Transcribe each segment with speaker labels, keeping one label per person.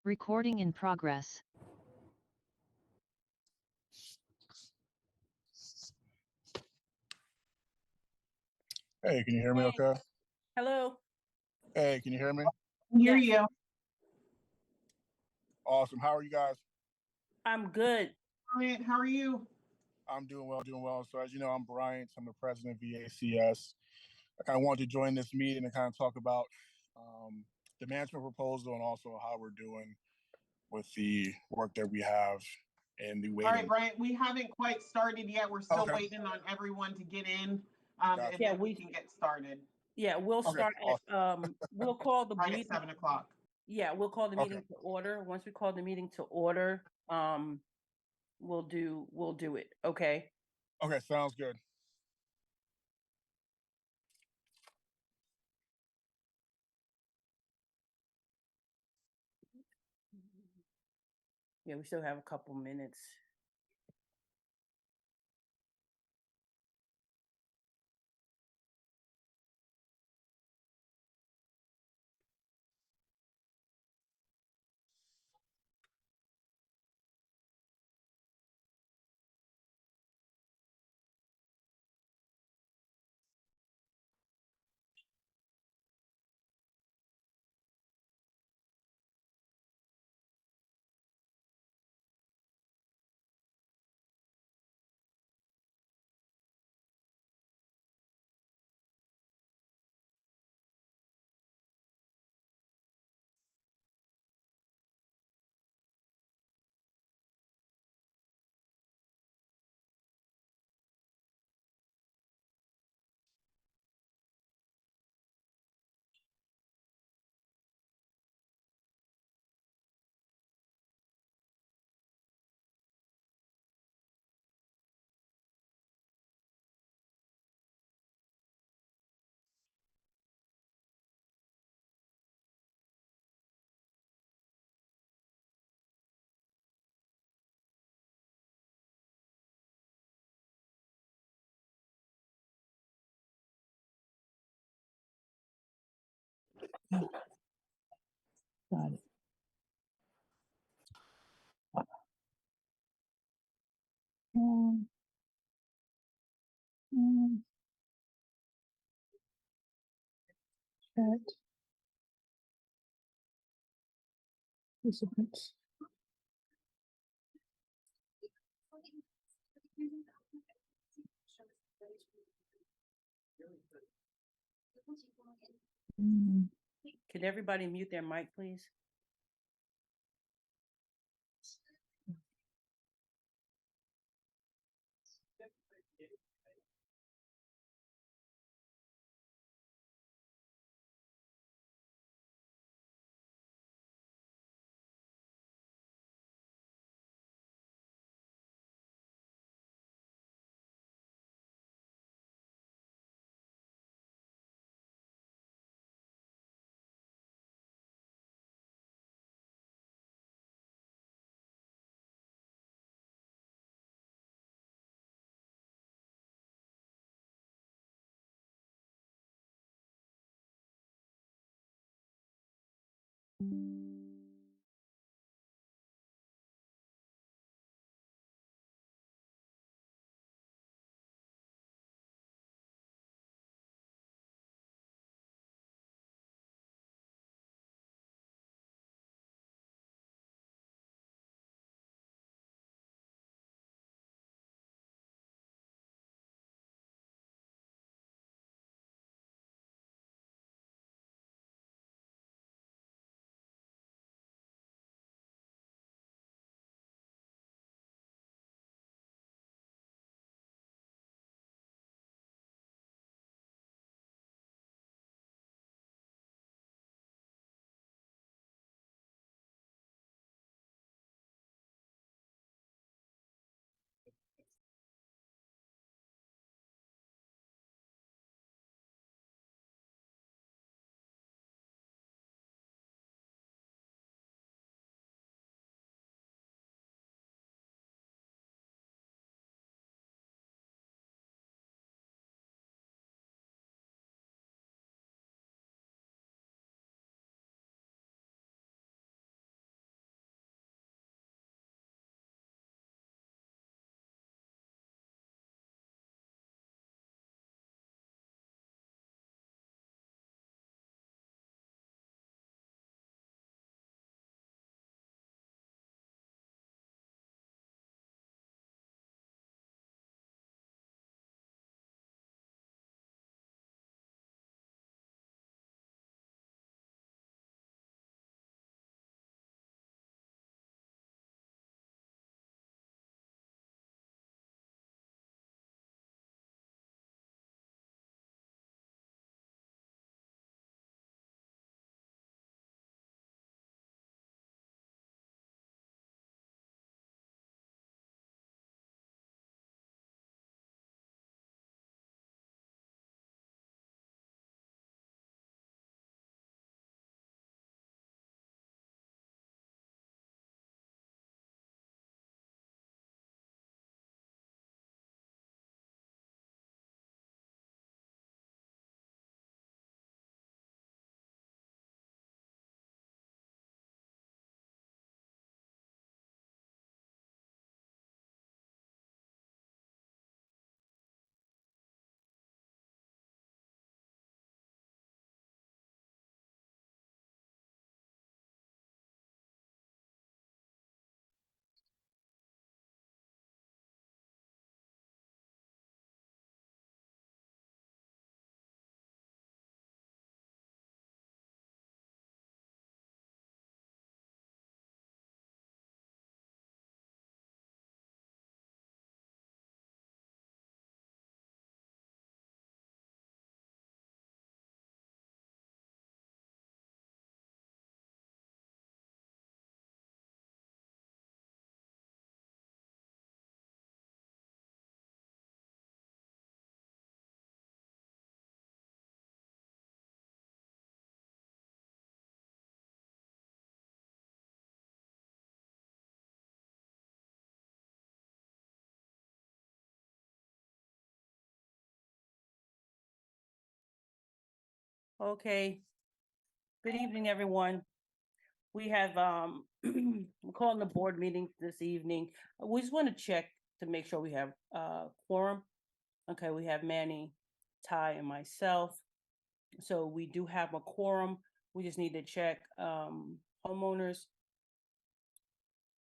Speaker 1: Recording in progress.
Speaker 2: Hey, can you hear me okay?
Speaker 3: Hello.
Speaker 2: Hey, can you hear me?
Speaker 4: Hear
Speaker 3: Yes.
Speaker 4: you.
Speaker 2: Awesome. How are you guys?
Speaker 3: I'm good.
Speaker 4: Bryant, how are you?
Speaker 2: I'm doing well. So as you know, I'm Bryant. I'm the president of VACS. I kind of wanted to join this meeting and kind of talk about the management proposal and also how we're doing with the work that we have and the waiting.
Speaker 4: All right, Bryant, we haven't quite started yet. We're still
Speaker 2: Okay.
Speaker 4: waiting on everyone to get in,
Speaker 2: Gotcha.
Speaker 4: and then we can get started.
Speaker 3: Yeah, we'll
Speaker 2: Okay,
Speaker 3: start at we'll call the
Speaker 4: Right at
Speaker 3: meeting.
Speaker 4: 7 o'clock.
Speaker 3: Yeah, we'll call the
Speaker 2: Okay.
Speaker 3: meeting to order. Once we call the meeting to order, we'll do it. Okay.
Speaker 2: Okay, sounds good.
Speaker 3: Yeah, we still have a couple minutes.
Speaker 5: Got it. Chat. Participants.
Speaker 3: Can everybody mute their mic, please? Okay. Good evening, everyone. We have, we're calling the board meeting this evening. We just want to check to make sure we have, quorum. Okay, we have Manny, Ty, and myself. So we do have a quorum. We just need to check, homeowners.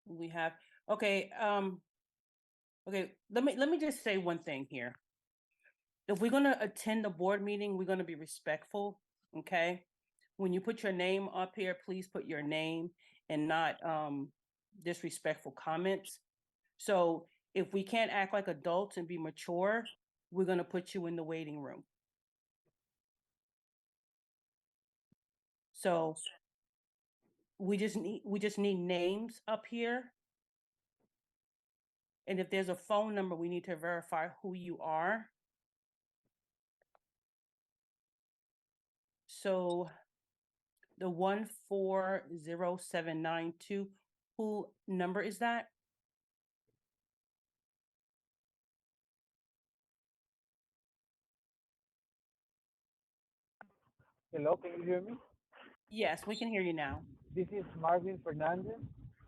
Speaker 3: We have, okay, okay, let me just say one thing here. If we're gonna attend the board meeting, we're gonna be respectful, okay? When you put your name up here, please put your name and not disrespectful comments. So if we can't act like adults and be mature, we're gonna put you in the waiting room. So we just need names up here. And if there's a phone number, we need to verify who you are. So the 140792, who number is that?
Speaker 1: Hello, can you hear me?
Speaker 3: Yes, we can hear you now.
Speaker 1: This is Marvin Fernandez,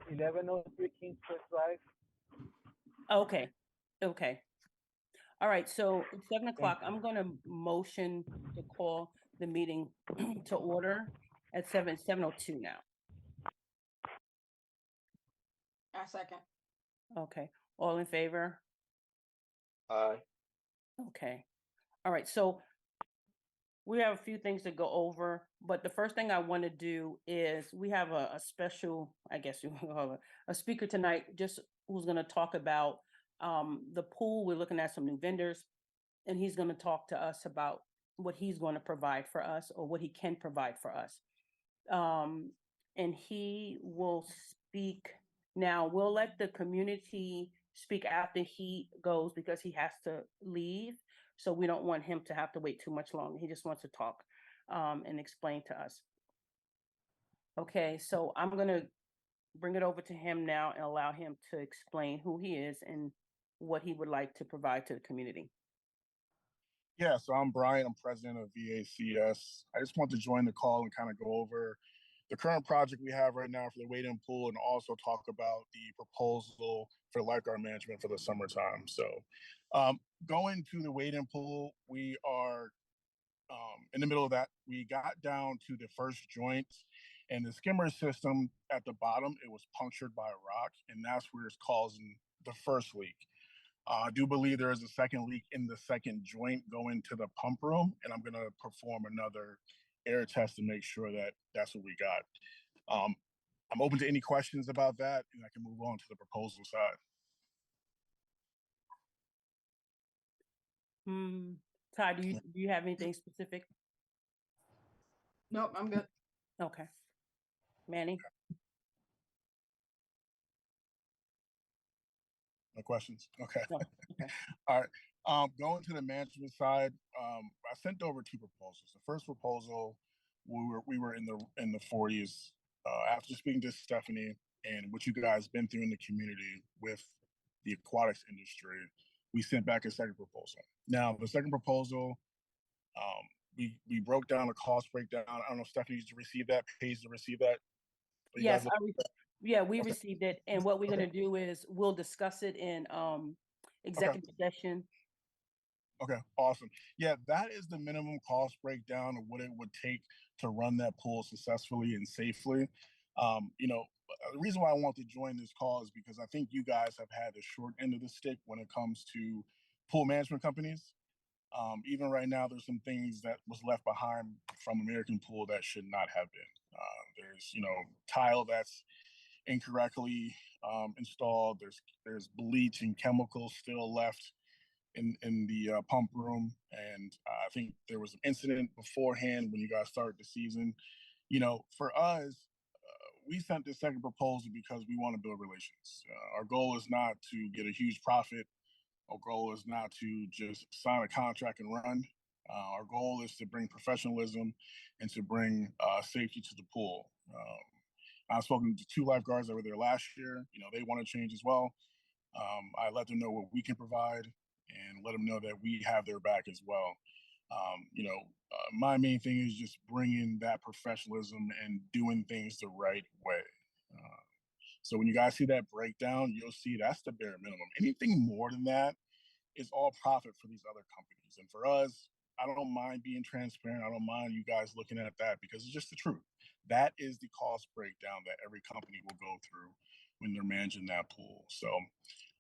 Speaker 1: 1103 Kingscrest Drive.
Speaker 3: Okay, okay. All right, so it's 7 o'clock. I'm gonna motion to call the meeting to order at 7:02 now.
Speaker 6: I second.
Speaker 3: Okay, all in favor?
Speaker 7: Aye.
Speaker 3: Okay. All right, so we have a few things to go over, but the first thing I want to do is we have a special, I guess you call it, a speaker tonight, just who's going to talk about the pool. We're looking at some new vendors, and he's going to talk to us about what he's going to provide for us or what he can provide for us. And he will speak now. We'll let the community speak after he goes because he has to leave. So we don't want him to have to wait too much longer. He just wants to talk and explain to us. Okay, so I'm going to bring it over to him now and allow him to explain who he is and what he would like to provide to the community.
Speaker 2: Yeah, so I'm Brian. I'm president of VACS. I just want to join the call and kind of go over the current project we have right now for the wade-in pool and also talk about the proposal for lifeguard management for the summertime. So going to the wade-in pool, we are in the middle of that. We got down to the first joint and the skimmer system at the bottom, it was punctured by a rock, and that's where it's causing the first leak. I do believe there is a second leak in the second joint going to the pump room, and I'm going to perform another air test to make sure that that's what we got. I'm open to any questions about that, and I can move on to the proposal side.
Speaker 3: Ty, do you have anything specific?
Speaker 6: Nope, I'm good.
Speaker 3: Okay. Manny?
Speaker 2: No questions? Okay.
Speaker 3: No. Okay.
Speaker 2: All right. Going to the management side, I sent over two proposals. The first proposal, we were in the 40s. After speaking to Stephanie and what you guys been through in the community with the aquatics industry, we sent back a second proposal. Now, the second proposal, we broke down a cost breakdown. I don't know, Stephanie, did you receive that? Paige, to receive that?
Speaker 3: Yes, yeah, we
Speaker 2: Okay.
Speaker 3: received it, and what we're
Speaker 2: Okay.
Speaker 3: gonna do is we'll discuss it in executive session.
Speaker 2: Okay, awesome. Yeah, that is the minimum cost breakdown of what it would take to run that pool successfully and safely. The reason why I want to join this call is because I think you guys have had the short end of the stick when it comes to pool management companies. Even right now, there's some things that was left behind from American Pool that should not have been. There's, tile that's incorrectly installed. There's bleach and chemicals still left in the pump room, and I think there was an incident beforehand when you guys started the season. For us, we sent this second proposal because we want to build relations. Our goal is not to get a huge profit. Our goal is not to just sign a contract and run. Our goal is to bring professionalism and to bring safety to the pool. I've spoken to two lifeguards that were there last year. They want to change as well. I let them know what we can provide and let them know that we have their back as well. My main thing is just bringing that professionalism and doing things the right way. So when you guys see that breakdown, you'll see that's the bare minimum. Anything more than that is all profit for these other companies. And for us, I don't mind being transparent. I don't mind you guys looking at that because it's just the truth. That is the cost breakdown that every company will go through when they're managing that pool. So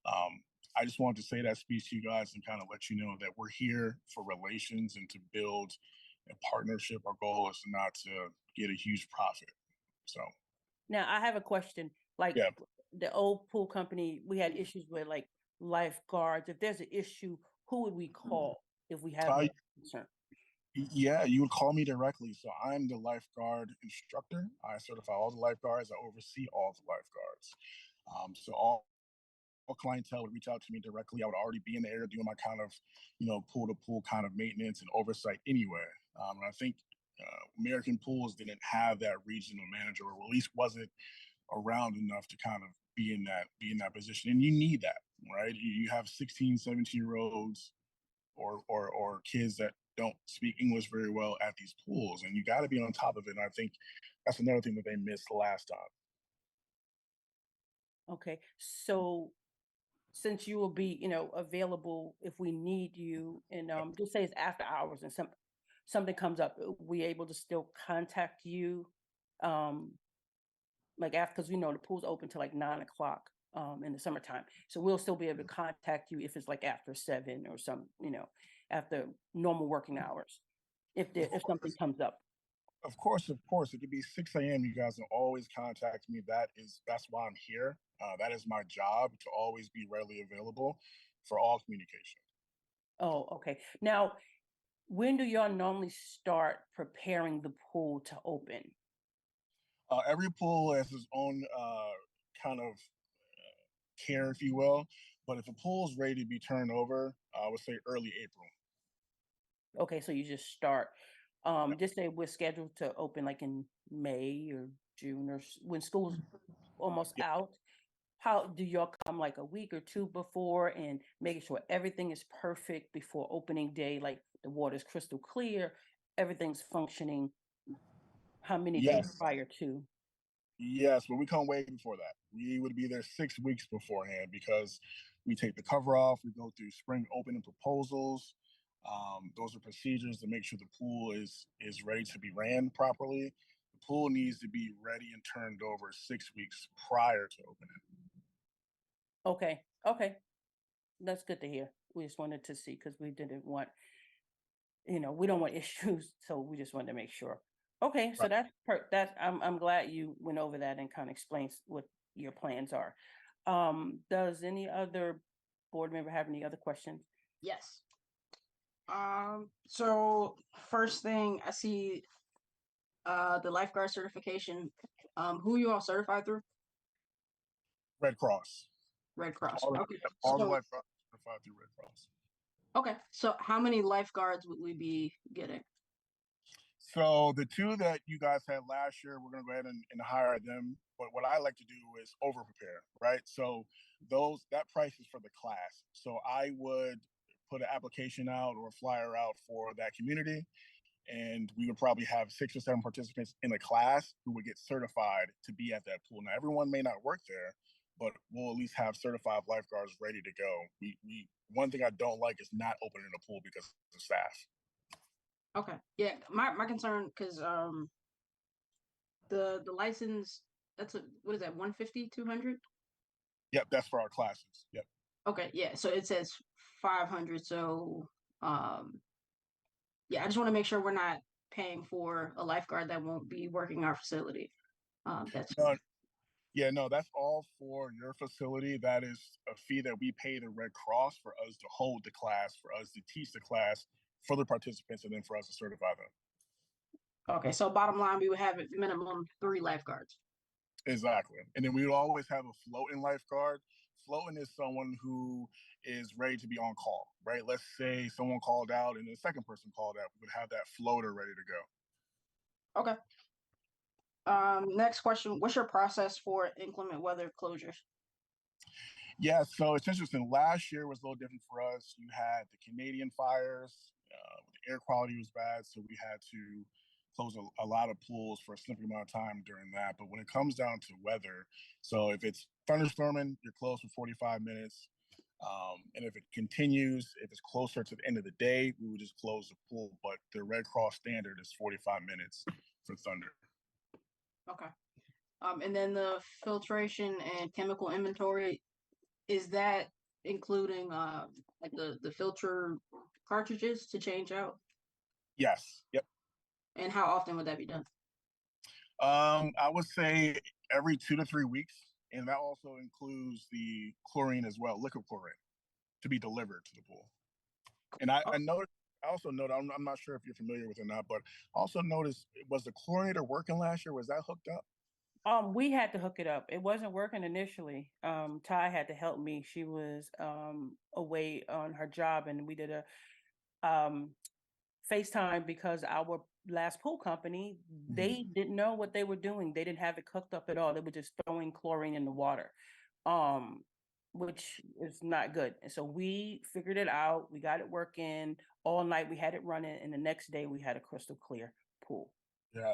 Speaker 2: I just wanted to say that speech to you guys and kind of let you know that we're here for relations and to build a partnership. Our goal is not to get a huge profit. So
Speaker 3: Now I have a question. Like
Speaker 2: yeah,
Speaker 3: the old pool company, we had issues with like lifeguards. If there's an issue, who would we call if we have a concern?
Speaker 2: yeah, you would call me directly. So I'm the lifeguard instructor. I certify all the lifeguards. I oversee all the lifeguards. So all clientele would reach out to me directly. I would already be in the area doing my kind of, pool to pool kind of maintenance and oversight anyway. And I think American Pools didn't have that regional manager, or at least wasn't around enough to kind of be in that position. And you need that, right? You have 16, 17-year-olds or kids that don't speak English very well at these pools, and you got to be on top of it. And I think that's another thing that they missed last time.
Speaker 3: Okay, so since you will be, available if we need you, and just say it's after hours and something comes up, we able to still contact you, like after, because the pool's open till like 9 o'clock in the summertime, so we'll still be able to contact you if it's like after 7 or after normal working hours, if something comes up.
Speaker 2: Of course. It could be 6 a.m. You guys can always contact me. That's why I'm here. That is my job, to always be readily available for all communication.
Speaker 3: Oh, okay. Now, when do y'all normally start preparing the pool to open?
Speaker 2: Every pool has its own kind of care, if you will. But if a pool is ready to be turned over, I would say early April.
Speaker 3: Okay, so you just start. Just say we're scheduled to open like in May or June, or when school's almost
Speaker 2: Yeah.
Speaker 3: out. How do y'all come like a week or two before and making sure everything is perfect before opening day, like the water's crystal clear, everything's functioning? How many days
Speaker 2: Yes.
Speaker 3: prior to?
Speaker 2: Yes, but we come way before that. We would be there 6 weeks beforehand because we take the cover off. We go through spring opening proposals. Those are procedures to make sure the pool is ready to be ran properly. The pool needs to be ready and turned over 6 weeks prior to opening.
Speaker 3: Okay, that's good to hear. We just wanted to see because we didn't want, we don't want issues, so we just wanted to make sure. Okay, so
Speaker 2: Right.
Speaker 3: that's I'm glad you went over that and kind of explains what your plans are. Does any other board member have any other questions?
Speaker 6: Yes. So first thing I see, the lifeguard certification. Who you all certified through?
Speaker 2: Red Cross.
Speaker 6: Red Cross.
Speaker 2: All the,
Speaker 6: Okay.
Speaker 2: all the
Speaker 6: So,
Speaker 2: lifeguards are certified through Red Cross.
Speaker 6: okay. So how many lifeguards would we be getting?
Speaker 2: So the two that you guys had last year, we're going to go ahead and hire them. But what I like to do is over prepare, right? So that price is for the class. So I would put an application out or a flyer out for that community, and we would probably have 6 or 7 participants in a class who would get certified to be at that pool. Now, everyone may not work there, but we'll at least have certified lifeguards ready to go. We one thing I don't like is not opening a pool because of staff.
Speaker 6: Okay. Yeah. My concern, because the license, that's what is that, 150, 200?
Speaker 2: Yep, that's for our classes. Yep.
Speaker 6: Okay, yeah. So it says 500. So yeah, I just want to make sure we're not paying for a lifeguard that won't be working our facility. That's
Speaker 2: No, that's all for your facility. That is a fee that we pay the Red Cross for us to hold the class, for us to teach the class for the participants, and then for us to certify them.
Speaker 6: okay. So bottom line, we would have at minimum 3 lifeguards.
Speaker 2: Exactly. And then we would always have a floating lifeguard. Floating is someone who is ready to be on call, right? Let's say someone called out and the second person called out. We would have that floater ready to go.
Speaker 6: Okay. Next question. What's your process for inclement weather closures?
Speaker 2: Yeah, so it's interesting. Last year was a little different for us. You had the Canadian fires, with the air quality was bad, so we had to close a lot of pools for a significant amount of time during that. But when it comes down to weather, so if it's thunderstorming, you're closed for 45 minutes. And if it continues, if it's closer to the end of the day, we would just close the pool. But the Red Cross standard is 45 minutes for thunder.
Speaker 6: Okay. And then the filtration and chemical inventory, is that including like the filter cartridges to change out?
Speaker 2: Yes. Yep.
Speaker 6: And how often would that be done?
Speaker 2: I would say every 2 to 3 weeks, and that also includes the chlorine as well, liquid chlorine, to be delivered to the pool. And I noticed. I also noticed. I'm not sure if you're familiar with it or not, but also noticed, was the chlorinator working last year? Was that hooked up?
Speaker 3: We had to hook it up. It wasn't working initially. Ty had to help me. She was away on her job, and we did a FaceTime because our last pool company, they didn't know what they were doing. They didn't have it cooked up at all. They were just throwing chlorine in the water, which is not good. And so we figured it out. We got it working all night. We had it running, and the next day we had a crystal clear pool.
Speaker 2: Yeah.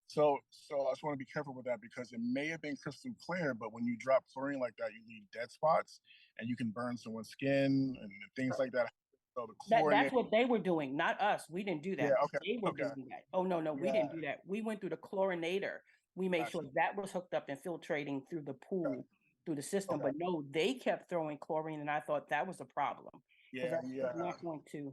Speaker 2: So I just want to be careful with that, because it may have been crystal clear, but when you drop chlorine like that, you leave dead spots, and you can burn someone's skin and things like that. So the chlorine.
Speaker 3: That's what they were doing, not us. We didn't do that.
Speaker 2: Yeah, okay,
Speaker 3: They were doing that. Oh, no, we didn't do that. We went through the chlorinator. We made sure that was hooked up and filtrating through the pool, through the system. But no, they kept throwing chlorine, and I thought that was a problem.
Speaker 2: Yeah.
Speaker 3: Not going to.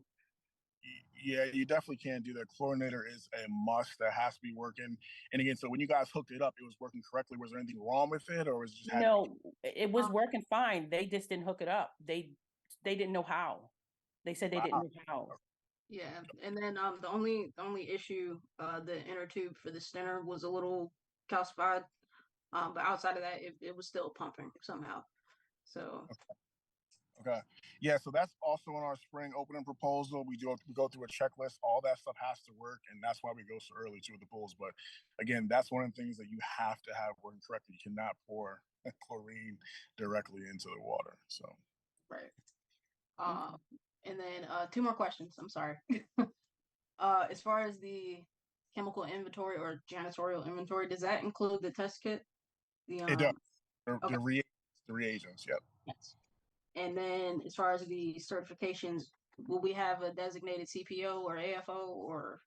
Speaker 2: Yeah, you definitely can't do that. Chlorinator is a must. That has to be working. And again, so when you guys hooked it up, it was working correctly. Was there anything wrong with it, or was it just
Speaker 3: No, it was working fine. They just didn't hook it up. They didn't know how. They said they didn't know how.
Speaker 6: Yeah, and then the only issue, the inner tube for the center was a little calcified, but outside of that, it was still pumping somehow. So.
Speaker 2: Okay. Yeah, so that's also in our spring opening proposal. We go through a checklist. All that stuff has to work, and that's why we go so early to the pools. But again, that's one of the things that you have to have working correctly. You cannot pour chlorine directly into the water. So.
Speaker 6: Right. And then 2 more questions. I'm sorry. As far as the chemical inventory or janitorial inventory, does that include the test kit?
Speaker 2: It does. The reagents. Yep.
Speaker 6: Yes. And then as far as the certifications, will we have a designated CPO or AFO or?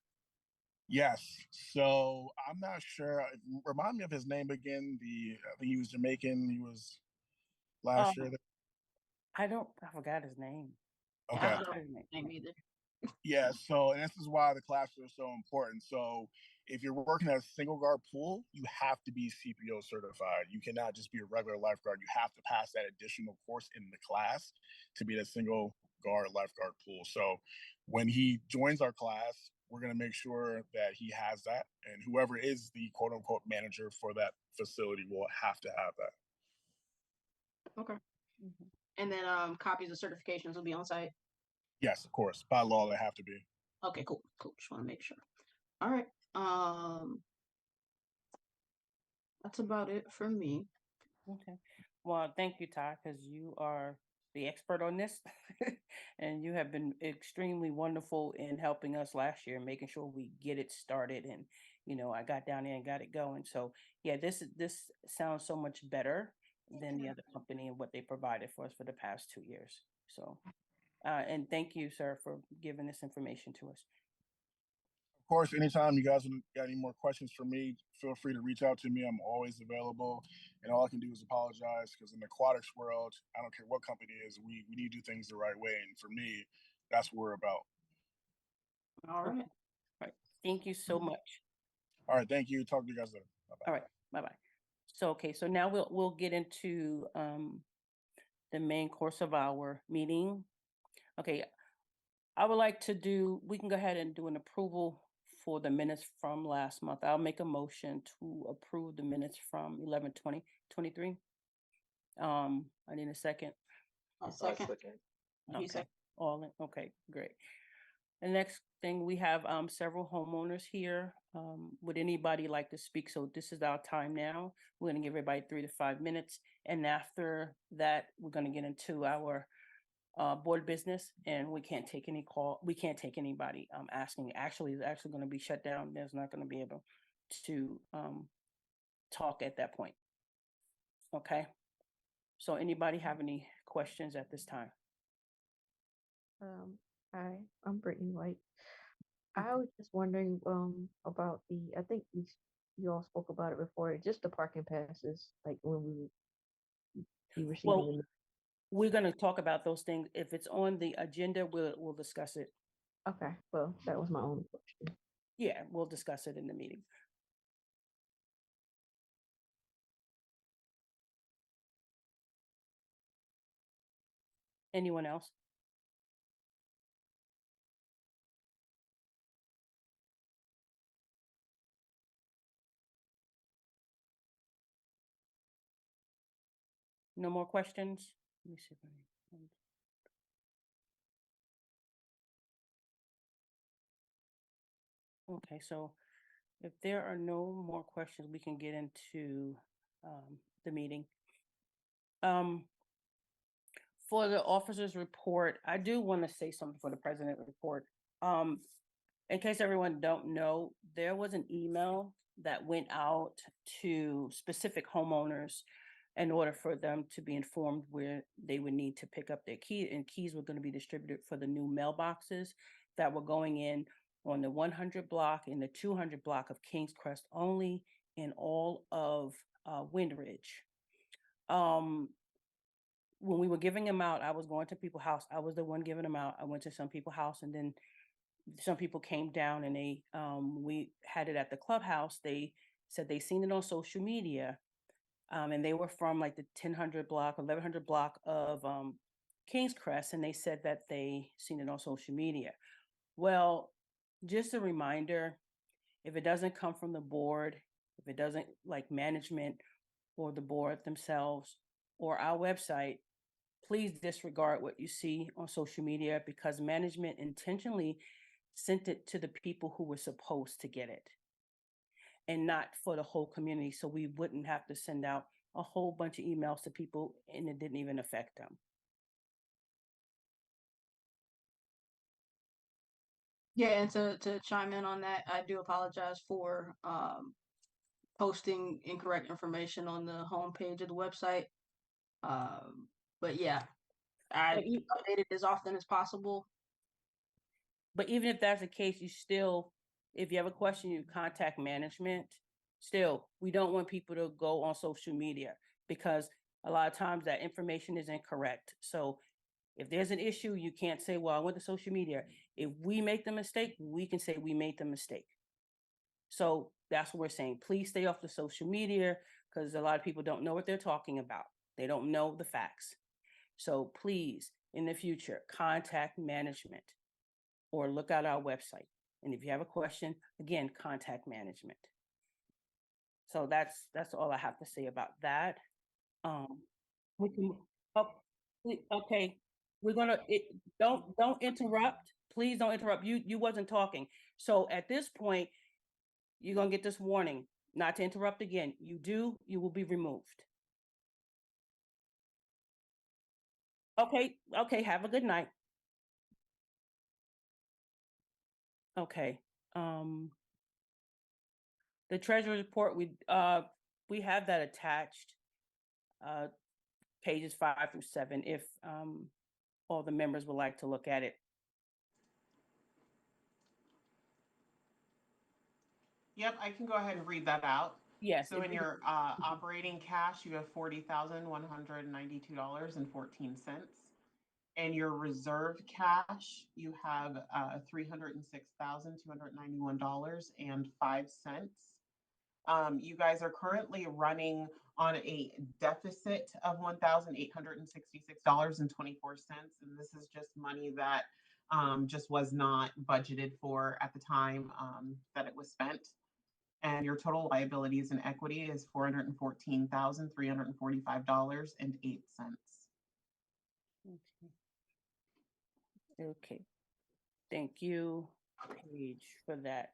Speaker 2: Yes. So I'm not sure. Remind me of his name again. I think he was Jamaican. He was last year.
Speaker 3: I forgot his name.
Speaker 2: Okay.
Speaker 6: I don't know his name either.
Speaker 2: Yeah. So, and this is why the classes are so important. So if you're working at a single guard pool, you have to be CPO certified. You cannot just be a regular lifeguard. You have to pass that additional course in the class to be a single guard lifeguard pool. So when he joins our class, we're going to make sure that he has that, and whoever is the quote unquote manager for that facility will have to have that.
Speaker 6: Okay. And then copies of certifications will be on site?
Speaker 2: Yes, of course. By law, they have to be.
Speaker 6: Okay, cool. Just want to make sure. All right. That's about it for me.
Speaker 3: Okay. Well, thank you, Ty, because you are the expert on this, and you have been extremely wonderful in helping us last year, making sure we get it started. And I got down there and got it going. So yeah, this sounds so much better than the other company and what they provided for us for the past 2 years. So, and thank you, sir, for giving this information to us.
Speaker 2: Of course, anytime you guys got any more questions for me, feel free to reach out to me. I'm always available. And all I can do is apologize, because in the aquatics world, I don't care what company it is, we need to do things the right way. And for me, that's what we're about.
Speaker 6: All right.
Speaker 3: All right. Thank you so much.
Speaker 2: All right. Thank you. Talk to you guys later. Bye-bye.
Speaker 3: All right. Bye-bye. So, okay. So now we'll get into the main course of our meeting. Okay. I would like to we can go ahead and do an approval for the minutes from last month. I'll make a motion to approve the minutes from 11/20/23. I need a second.
Speaker 6: A second.
Speaker 3: Okay.
Speaker 6: Second.
Speaker 3: All in. Okay, great. The next thing, we have several homeowners here. Would anybody like to speak? So this is our time now. We're going to give everybody 3 to 5 minutes. And after that, we're going to get into our board business, and we can't take any call. We can't take anybody asking. Actually, it's actually going to be shut down. There's not going to be able to talk at that point. Okay. So anybody have any questions at this time?
Speaker 5: Hi, I'm Brittany White. I was just wondering about I think you all spoke about it before, just the parking passes, like when we would be receiving
Speaker 3: Well,
Speaker 5: them.
Speaker 3: we're going to talk about those things. If it's on the agenda, we'll discuss it.
Speaker 5: Okay, well, that was my only question.
Speaker 3: Yeah, we'll discuss it in the meeting. Anyone else? No more questions? Let me see if okay, so if there are no more questions, we can get into the meeting. For the officer's report, I do want to say something for the president report. In case everyone don't know, there was an email that went out to specific homeowners in order for them to be informed where they would need to pick up their key, and keys were going to be distributed for the new mailboxes that were going in on the 100 block and the 200 block of Kings Crest only, in all of Windridge. When we were giving them out, I was going to people's house. I was the one giving them out. I went to some people's house, and then some people came down, and they we had it at the clubhouse. They said they seen it on social media, and they were from like the 1000 block, 1100 block of Kings Crest, and they said that they seen it on social media. Well, just a reminder, if it doesn't come from the board, if it doesn't like management or the board themselves or our website, please disregard what you see on social media, because management intentionally sent it to the people who were supposed to get it and not for the whole community. So we wouldn't have to send out a whole bunch of emails to people and it didn't even affect them.
Speaker 6: Yeah, and to chime in on that, I do apologize for posting incorrect information on the homepage of the website. But yeah, I
Speaker 3: But e-
Speaker 6: update it as often as possible.
Speaker 3: But even if that's the case, you still, if you have a question, you contact management. Still, we don't want people to go on social media because a lot of times that information is incorrect. So if there's an issue, you can't say, well, I went to social media. If we make the mistake, we can say we made the mistake. So that's what we're saying. Please stay off the social media, because a lot of people don't know what they're talking about. They don't know the facts. So please, in the future, contact management or look at our website. And if you have a question, again, contact management. So that's all I have to say about that. We can, oh, okay, we're gonna, don't interrupt. Please don't interrupt. You wasn't talking. So at this point, you're gonna get this warning, not to interrupt again. You will be removed. Okay, have a good night. Okay. The treasury report, we have that attached, pages 5 through 7, if all the members would like to look at it.
Speaker 4: Yep, I can go ahead and read that out.
Speaker 3: Yes.
Speaker 4: So in your operating cash, you have $40,192.14. And your reserved cash, you have $306,291.05. You guys are currently running on a deficit of $1,866.24, and this is just money that just was not budgeted for at the time that it was spent. And your total liabilities and equity is $414,345.08.
Speaker 3: Okay. Thank you, Paige, for that.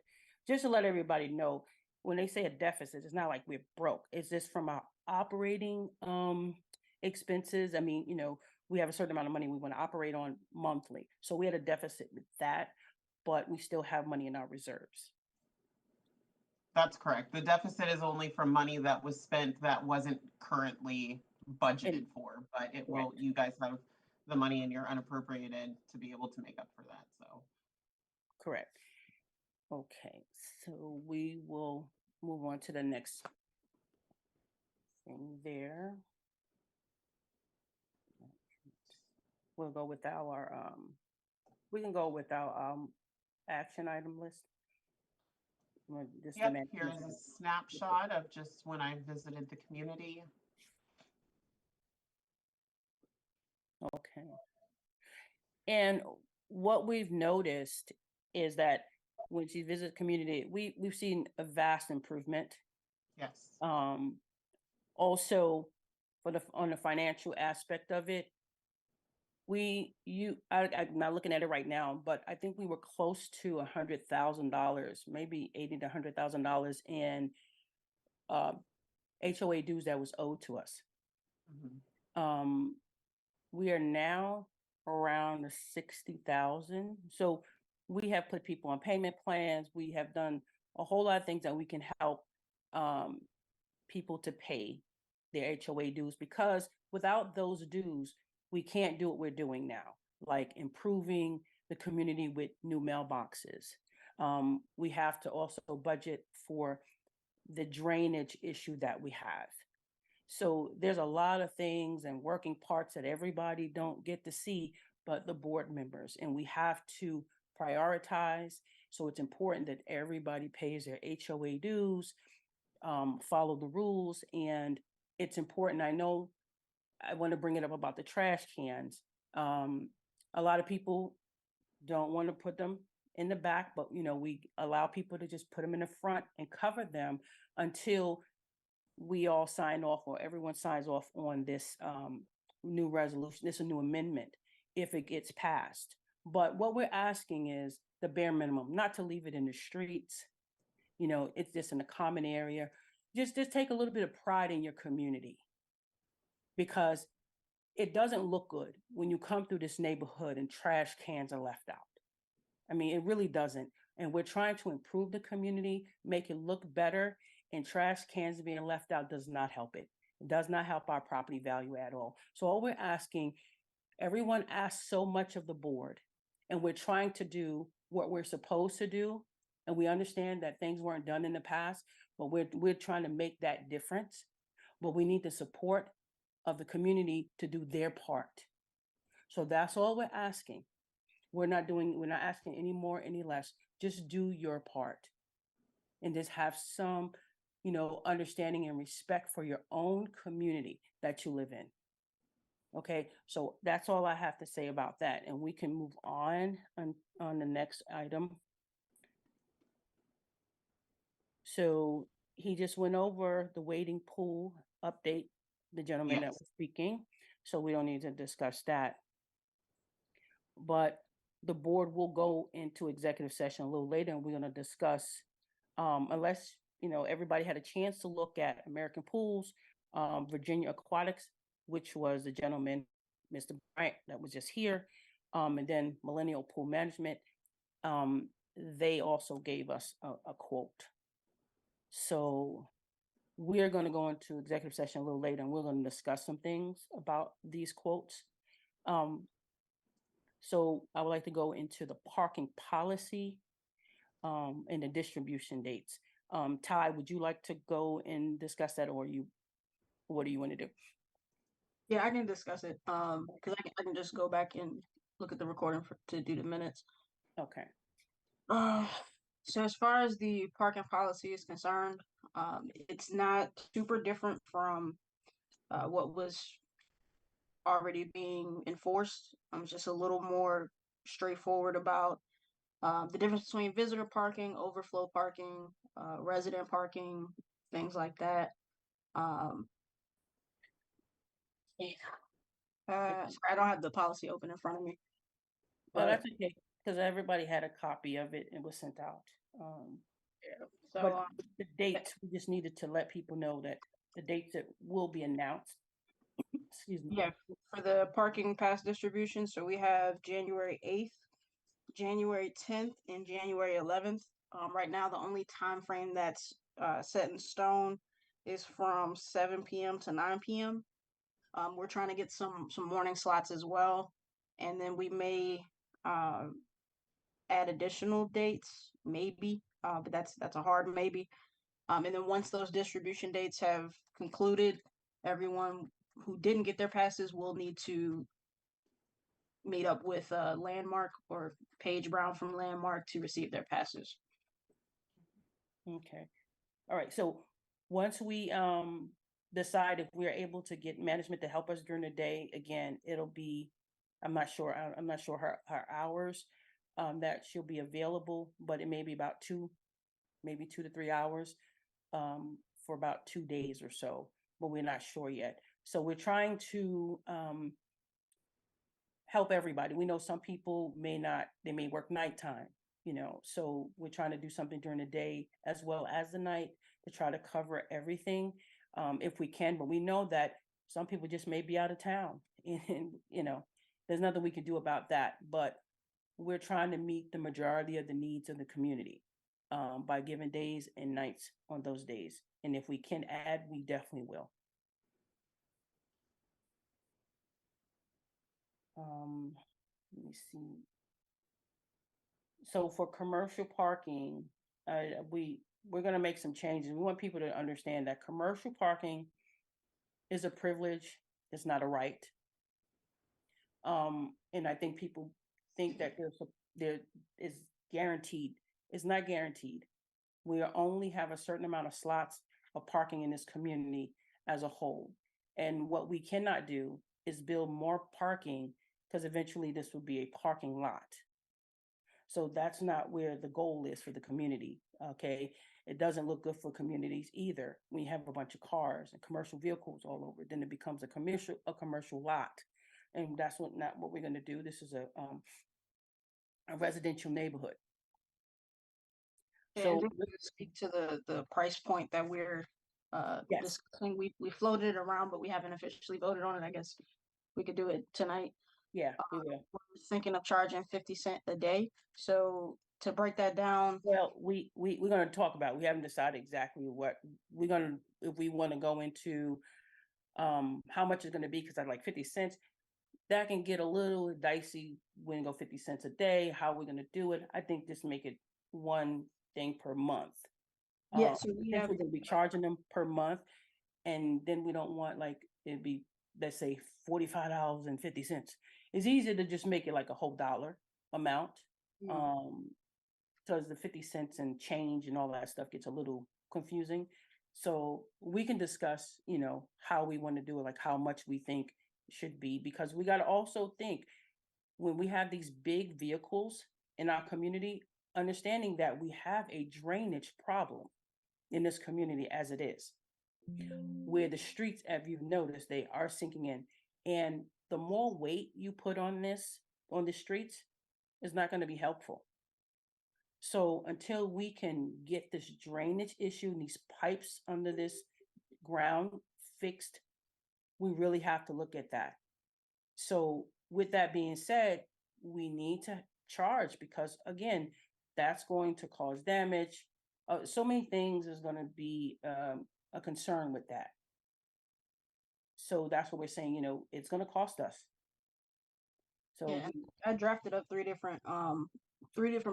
Speaker 3: Just to let everybody know, when they say a deficit, it's not like we're broke. It's just from our operating expenses. I mean, we have a certain amount of money we want to operate on monthly. So we had a deficit with that, but we still have money in our reserves.
Speaker 4: That's correct. The deficit is only from money that was spent that wasn't currently budgeted for, but it will, you guys have the money in your unappropriated to be able to make up for that, so.
Speaker 3: Correct. Okay, so we will move on to the next thing there. We'll go with our, we can go with our action item list.
Speaker 4: Yep, here's a snapshot of just when I visited the community.
Speaker 3: Okay. And what we've noticed is that when you visit community, we've seen a vast improvement.
Speaker 4: Yes.
Speaker 3: Also, on the financial aspect of it, I'm not looking at it right now, but I think we were close to $100,000, maybe $80,000 to $100,000 in HOA dues that was owed to us.
Speaker 4: Mhm.
Speaker 3: We are now around the 60,000. So we have put people on payment plans. We have done a whole lot of things that we can help people to pay their HOA dues, because without those dues, we can't do what we're doing now, like improving the community with new mailboxes. We have to also budget for the drainage issue that we have. So there's a lot of things and working parts that everybody don't get to see, but the board members, and we have to prioritize. So it's important that everybody pays their HOA dues, follow the rules, and it's important. I know I want to bring it up about the trash cans. A lot of people don't want to put them in the back, but we allow people to just put them in the front and cover them until we all sign off, or everyone signs off on this new resolution. This is a new amendment if it gets passed. But what we're asking is the bare minimum, not to leave it in the streets. It's just in a common area. Just take a little bit of pride in your community, because it doesn't look good when you come through this neighborhood and trash cans are left out. I mean, it really doesn't. And we're trying to improve the community, make it look better, and trash cans being left out does not help it. It does not help our property value at all. So all we're asking, everyone asks so much of the board, and we're trying to do what we're supposed to do. And we understand that things weren't done in the past, but we're trying to make that difference. But we need the support of the community to do their part. So that's all we're asking. We're not asking any more, any less. Just do your part, and just have some, understanding and respect for your own community that you live in. Okay, so that's all I have to say about that, and we can move on the next item. So he just went over the wading pool update, the gentleman that
Speaker 4: Yes.
Speaker 3: was speaking, so we don't need to discuss that. But the board will go into executive session a little later, and we're going to discuss, unless everybody had a chance to look at American Pools, Virginia Aquatics, which was the gentleman, Mr. Bryant, that was just here, and then Millennial Pool Management. They also gave us a quote. So we're going to go into executive session a little later, and we're going to discuss some things about these quotes. So I would like to go into the parking policy and the distribution dates. Ty, would you like to go and discuss that, or what do you want to do?
Speaker 6: Yeah, I can discuss it. Because I can just go back and look at the recording to do the minutes.
Speaker 3: Okay.
Speaker 6: So as far as the parking policy is concerned, it's not super different from what was already being enforced. It's just a little more straightforward about the difference between visitor parking, overflow parking, resident parking, things like that. Sorry, I don't have the policy open in front of me.
Speaker 3: Well, that's okay, because everybody had a copy of it and was sent out.
Speaker 6: Yeah,
Speaker 3: But
Speaker 6: so
Speaker 3: the dates, we just needed to let people know that the dates that will be announced Excuse me.
Speaker 6: Yeah, for the parking pass distribution, so we have January 8th, January 10th, and January 11th. Right now, the only time frame that's set in stone is from 7 p.m. to 9 p.m. We're trying to get some morning slots as well, and then we may add additional dates, maybe, but that's a hard maybe. And then once those distribution dates have concluded, everyone who didn't get their passes will need to meet up with Landmark or Paige Brown from Landmark to receive their passes.
Speaker 3: Okay. All right. So once we decide if we're able to get management to help us during the day, again, it'll be, I'm not sure her hours that she'll be available, but it may be about maybe 2 to 3 hours for about 2 days or so, but we're not sure yet. So we're trying to help everybody. We know some people they may work nighttime, so we're trying to do something during the day as well as the night to try to cover everything if we can. But we know that some people just may be out of town and, there's nothing we can do about that. But we're trying to meet the majority of the needs of the community by giving days and nights on those days. And if we can add, we definitely will. Let me see. So for commercial parking, we're going to make some changes. We want people to understand that commercial parking is a privilege. It's not a right. And I think people think that there is guaranteed. It's not guaranteed. We only have a certain amount of slots of parking in this community as a whole. And what we cannot do is build more parking because eventually this will be a parking lot. So that's not where the goal is for the community. Okay. It doesn't look good for communities either. When you have a bunch of cars and commercial vehicles all over, then it becomes a commercial lot. And that's not what we're going to do. This is a residential neighborhood.
Speaker 6: So
Speaker 3: So
Speaker 6: to speak to the price point that we're
Speaker 3: yes,
Speaker 6: discussing, we floated it around, but we haven't officially voted on it. I guess we could do it tonight.
Speaker 3: yeah, we will.
Speaker 6: We're thinking of charging 50 cents a day. So to break that down,
Speaker 3: Well, we're going to talk about it. We haven't decided exactly what we're going to, if we want to go into how much it's going to be, because I like 50 cents. That can get a little dicey when you go 50 cents a day. How we're going to do it? I think just make it one thing per month.
Speaker 6: yeah. So we
Speaker 3: Since
Speaker 6: have
Speaker 3: we're going to be charging them per month, and then we don't want like it'd be, let's say, $45.50. It's easier to just make it like a whole dollar amount. Because the 50 cents and change and all that stuff gets a little confusing. So we can discuss, how we want to do it, like how much we think should be, because we got to also think when we have these big vehicles in our community, understanding that we have a drainage problem in this community as it is, where the streets, as you've noticed, they are sinking in. And the more weight you put on the streets, is not going to be helpful. So until we can get this drainage issue and these pipes under this ground fixed, we really have to look at that. So with that being said, we need to charge because, again, that's going to cause damage. So many things is going to be a concern with that. So that's what we're saying, it's going to cost us. So
Speaker 6: yeah, I drafted up three different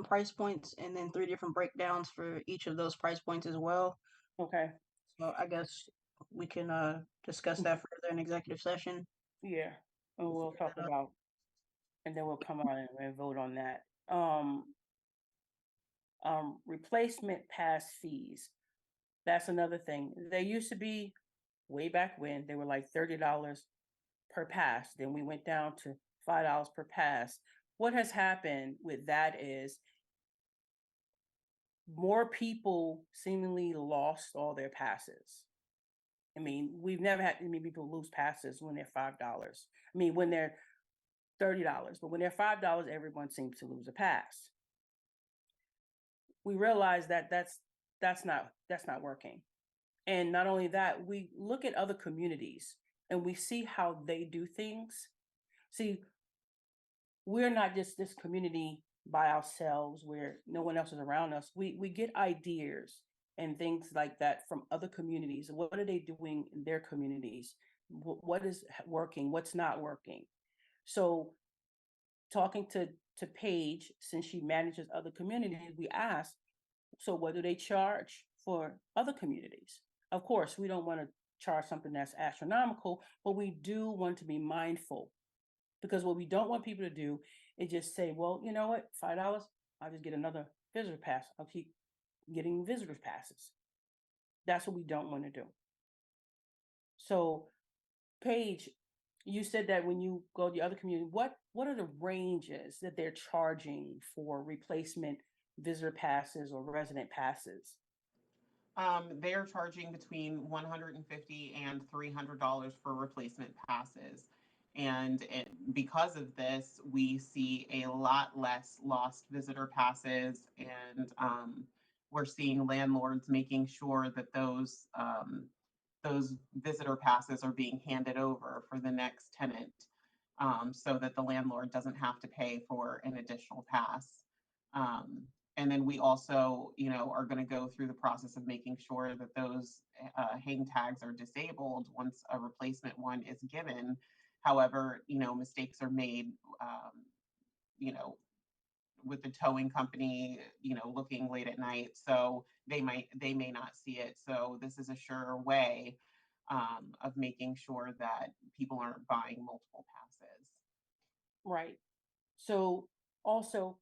Speaker 6: price points and then 3 different breakdowns for each of those price points as well.
Speaker 3: okay.
Speaker 6: So I guess we can discuss that further in executive session.
Speaker 3: Yeah. And we'll talk about, and then we'll come on and vote on that. Replacement pass fees. That's another thing. They used to be way back when they were like $30 per pass. Then we went down to $5 per pass. What has happened with that is more people seemingly lost all their passes. I mean, we've never had many people lose passes when they're $5. I mean, when they're $30, but when they're $5, everyone seems to lose a pass. We realize that that's not working. And not only that, we look at other communities and we see how they do things. See, we're not just this community by ourselves where no one else is around us. We get ideas and things like that from other communities. What are they doing in their communities? What is working? What's not working? So talking to Paige, since she manages other communities, we asked, so what do they charge for other communities? Of course, we don't want to charge something that's astronomical, but we do want to be mindful, because what we don't want people to do is just say, well, you know what, $5, I'll just get another visitor pass. I'll keep getting visitor passes. That's what we don't want to do. So, Paige, you said that when you go to the other community, what are the ranges that they're charging for replacement visitor passes or resident passes?
Speaker 4: They are charging between $150 and $300 for replacement passes. And because of this, we see a lot less lost visitor passes, and we're seeing landlords making sure that those visitor passes are being handed over for the next tenant, so that the landlord doesn't have to pay for an additional pass. Um, and then we also, are going to go through the process of making sure that those hang tags are disabled once a replacement one is given. However, mistakes are made, you know, with the towing company, looking late at night. So they may not see it. So this is a sure way of making sure that people aren't buying multiple passes.
Speaker 3: Right. So also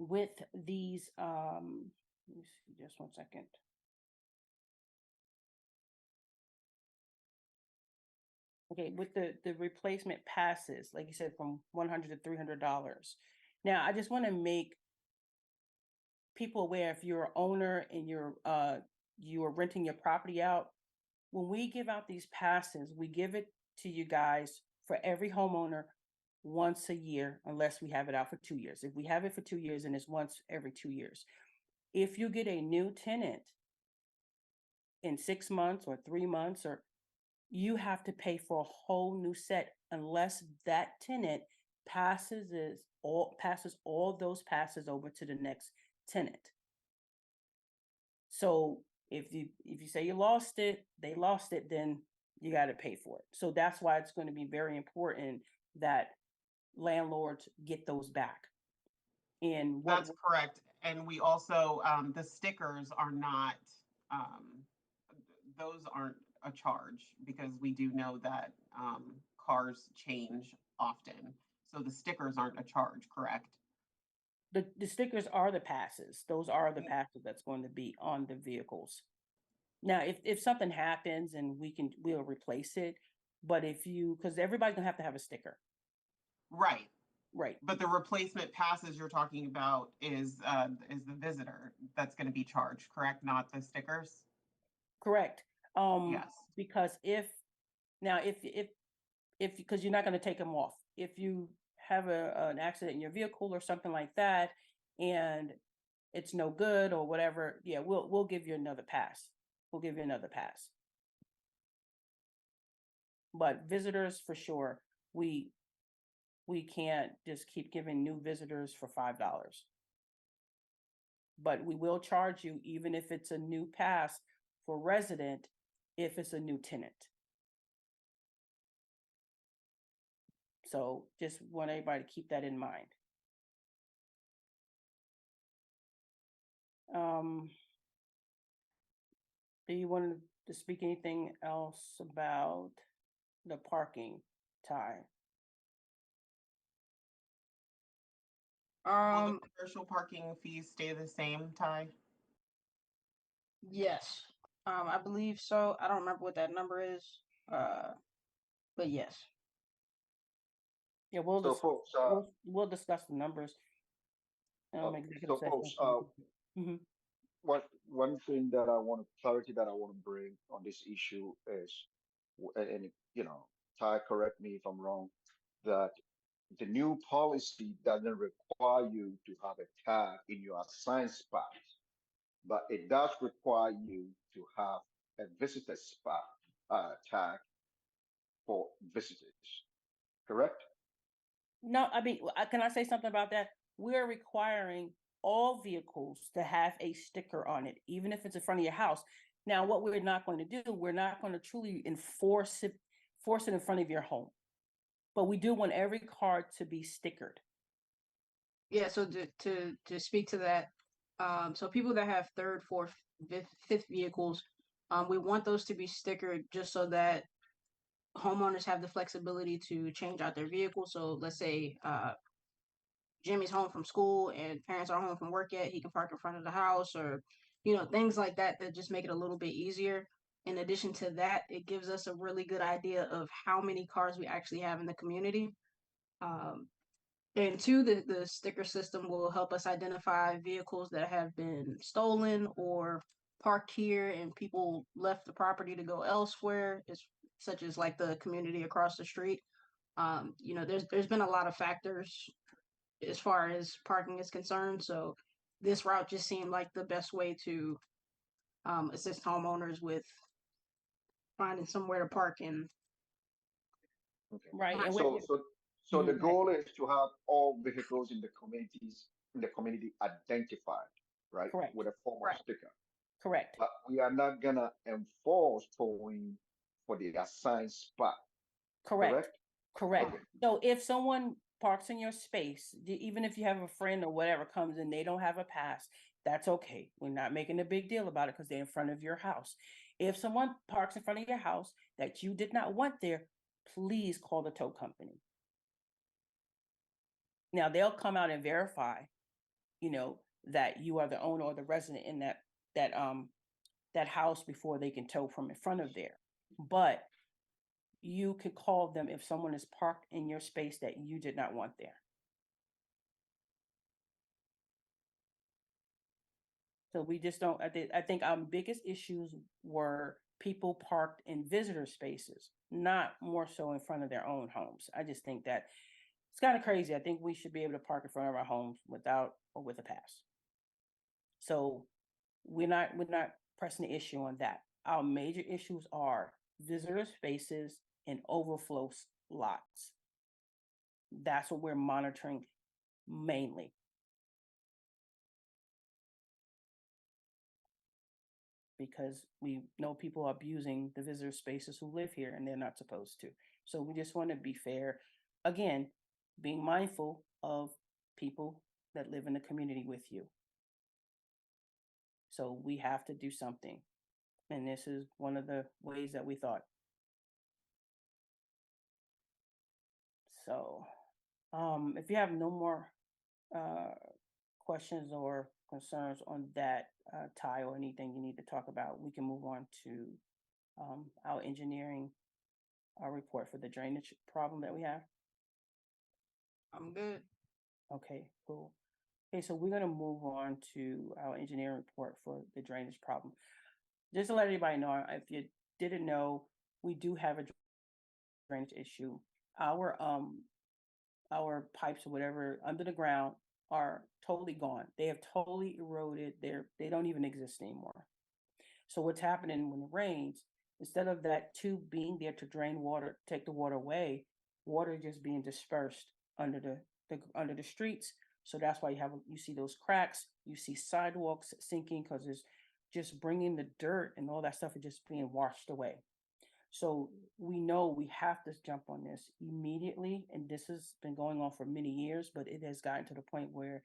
Speaker 3: with these, let me see, just 1 second. Okay, with the replacement passes, like you said, from $100 to $300. Now, I just want to make people aware, if you're an owner and you are renting your property out, when we give out these passes, we give it to you guys for every homeowner once a year, unless we have it out for 2 years. If we have it for 2 years, and it's once every 2 years. If you get a new tenant in 6 months or 3 months, or you have to pay for a whole new set, unless that tenant passes all those passes over to the next tenant. So if you say you lost it, they lost it, then you got to pay for it. So that's why it's going to be very important that landlords get those back. And
Speaker 4: That's correct. And we also, the stickers are not, um, those aren't a charge, because we do know that cars change often. So the stickers aren't a charge, correct?
Speaker 3: the stickers are the passes. Those are the passes that's going to be on the vehicles. Now, if something happens and we'll replace it. But because everybody's gonna have to have a sticker.
Speaker 4: Right.
Speaker 3: Right.
Speaker 4: But the replacement passes you're talking about is the visitor that's going to be charged, correct? Not the stickers?
Speaker 3: Correct.
Speaker 4: Yes.
Speaker 3: Because if because you're not going to take them off. If you have an accident in your vehicle or something like that, and it's no good or whatever, yeah, we'll give you another pass. We'll give you another pass. But visitors, for sure, we can't just keep giving new visitors for $5. But we will charge you even if it's a new pass for resident, if it's a new tenant. So just want everybody to keep that in mind. Do you want to speak anything else about the parking, Ty?
Speaker 4: Will the commercial parking fees stay the same, Ty?
Speaker 6: Yes. I believe so. I don't remember what that number is. But yes.
Speaker 3: Yeah,
Speaker 7: So folks,
Speaker 3: we'll discuss the numbers. Executive
Speaker 7: so
Speaker 3: session.
Speaker 7: folks,
Speaker 3: Mhm.
Speaker 7: one thing that clarity that I want to bring on this issue is, and Ty, correct me if I'm wrong, that the new policy doesn't require you to have a tag in your assigned spot, but it does require you to have a visitor spot tag for visitors, correct?
Speaker 3: No, I mean, can I say something about that? We're requiring all vehicles to have a sticker on it, even if it's in front of your house. Now, what we're not going to do, we're not going to truly force it in front of your home. But we do want every car to be stickered.
Speaker 6: Yeah, so to speak to that, so people that have third, fourth, fifth vehicles, we want those to be stickered just so that homeowners have the flexibility to change out their vehicle. So let's say Jimmy's home from school and parents are home from work yet, he can park in front of the house, or things like that that just make it a little bit easier. In addition to that, it gives us a really good idea of how many cars we actually have in the community. Um, and two, the sticker system will help us identify vehicles that have been stolen or parked here and people left the property to go elsewhere, such as like the community across the street. There's been a lot of factors as far as parking is concerned. So this route just seemed like the best way to assist homeowners with finding somewhere to park and
Speaker 7: Okay.
Speaker 3: Right. And
Speaker 7: So the goal is to have all vehicles in the community identified, right?
Speaker 3: Correct.
Speaker 7: With a form of
Speaker 6: Right.
Speaker 7: sticker.
Speaker 3: correct.
Speaker 7: But we are not gonna enforce towing for the assigned spot,
Speaker 3: Correct.
Speaker 7: correct?
Speaker 3: Correct.
Speaker 7: Okay.
Speaker 3: So if someone parks in your space, even if you have a friend or whatever comes and they don't have a pass, that's okay. We're not making a big deal about it because they're in front of your house. If someone parks in front of your house that you did not want there, please call the tow company. Now they'll come out and verify, that you are the owner or the resident in that house before they can tow from in front of there. But you could call them if someone is parked in your space that you did not want there. So we just don't, I think our biggest issues were people parked in visitor spaces, not more so in front of their own homes. I just think that it's kind of crazy. I think we should be able to park in front of our homes without or with a pass. So we're not pressing the issue on that. Our major issues are visitor spaces and overflow lots. That's what we're monitoring mainly. Because we know people are abusing the visitor spaces who live here and they're not supposed to. So we just want to be fair. Again, being mindful of people that live in the community with you. So we have to do something. And this is one of the ways that we thought. So if you have no more questions or concerns on that, Ty, or anything you need to talk about, we can move on to our engineering report for the drainage problem that we have.
Speaker 6: I'm good.
Speaker 3: Okay, cool. Okay, so we're gonna move on to our engineering report for the drainage problem. Just to let everybody know, if you didn't know, we do have a drainage issue. Our pipes or whatever under the ground are totally gone. They have totally eroded. They don't even exist anymore. So what's happening when it rains, instead of that tube being there to drain water, take the water away, water just being dispersed under the streets. So that's why you see those cracks, you see sidewalks sinking because it's just bringing the dirt and all that stuff is just being washed away. So we know we have to jump on this immediately. And this has been going on for many years, but it has gotten to the point where